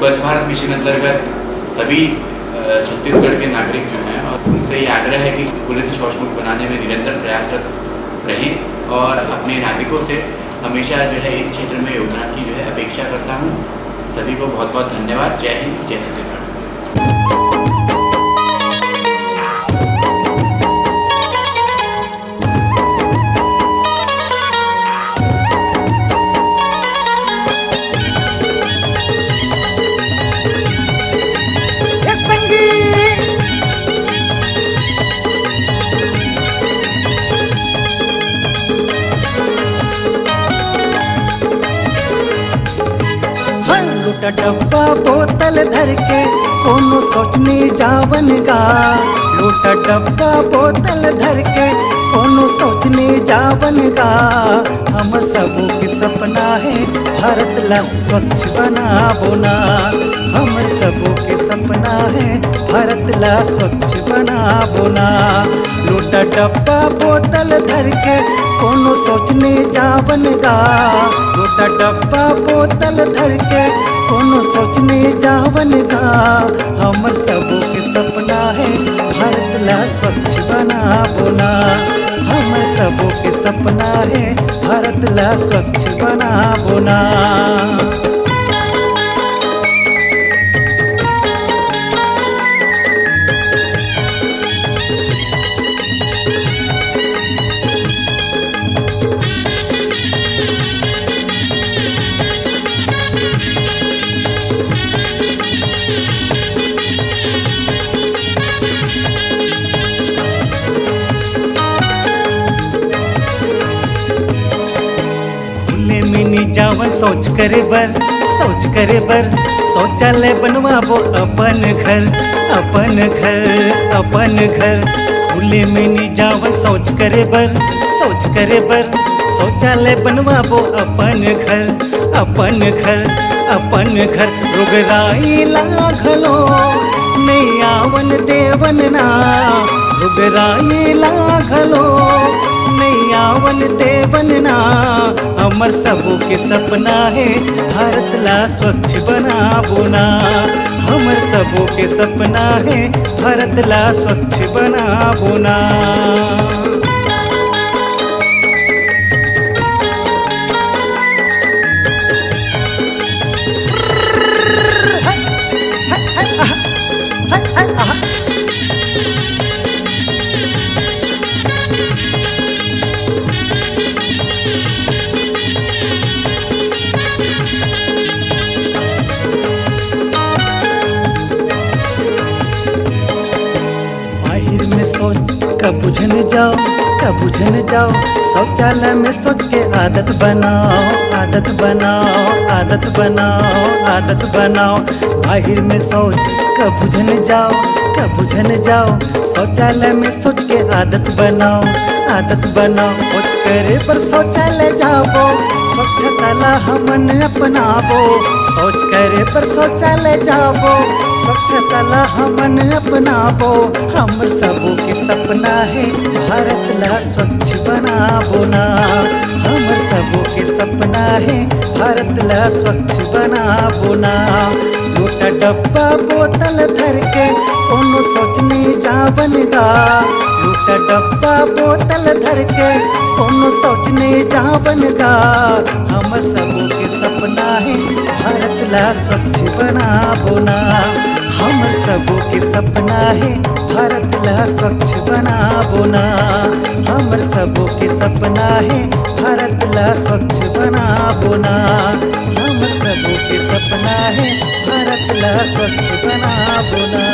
स्वच्छ भारत मिशन अंतर्गत सभी छत्तीसगढ़ के नागरिक जो हैं और उनसे ये आग्रह है कि खुले से शौच मुक्त बनाने में निरंतर प्रयासरत रहें और अपने नागरिकों से हमेशा जो है इस क्षेत्र में योगदान की जो है अपेक्षा करता हूँ। सभी को बहुत बहुत धन्यवाद। जय हिंद, जय छत्तीसगढ़। लोटा डब्बा बोतल धर के कोनो सोचने जावन का। लोटा डब्बा बोतल धर के कोनो सोचने जावन का। हम सबों के सपना है भारत ला स्वच्छ बनाबो ना। हम सबों के सपना है भारत ला स्वच्छ बनाबो ना। लोटा डब्बा बोतल धर के कोनो सोचने जावन का। लोटा डब्बा बोतल धर के कोनो सोचने जावन का। हमर सबों के सपना है भारत ला स्वच्छ बनाबो ना। हमर सबों के सपना है भारत ला स्वच्छ बनाबो ना। जावन सोच करे बर शौचालय बनवाबो अपन घर। खुले में नहीं जावन सोच करे बर शौचालय बनवाबो अपन घर। रुगराई लागलो नहीं आवन देवन ना। रुगराई लागलो नहीं आवन देवन ना। हमर सबों के सपना है भारत ला स्वच्छ बनाबो ना। हमर सबों के सपना है भारत ला स्वच्छ बनाबो ना। कब बुझन जाओ शौचालय में सोच के आदत बनाओ। बाहर में शौच कब बुझन जाओ शौचालय में सोच के आदत बनाओ। सोच करे पर शौचालय जाबो स्वच्छता ला हमन अपनाबो। सोच करे पर शौचालय जाबो स्वच्छता ला हमन अपनाबो। हमर सबों के सपना है भारत ला स्वच्छ बनाबो ना। हमर सबों के सपना है भारत ला स्वच्छ बनाबो ना। लोटा डब्बा बोतल धर के कोनो सोचने जावन का। लोटा डब्बा बोतल धर के कोनो सोचने जावन का। हमर सबों के सपना है भारत ला स्वच्छ बनाबो ना। हमर सबों के सपना है भारत ला स्वच्छ बनाबो ना। हमर सबों के सपना है भारत ला स्वच्छ बनाबो ना। हमर सबों के सपना है भारत ला स्वच्छ बनाबो ना।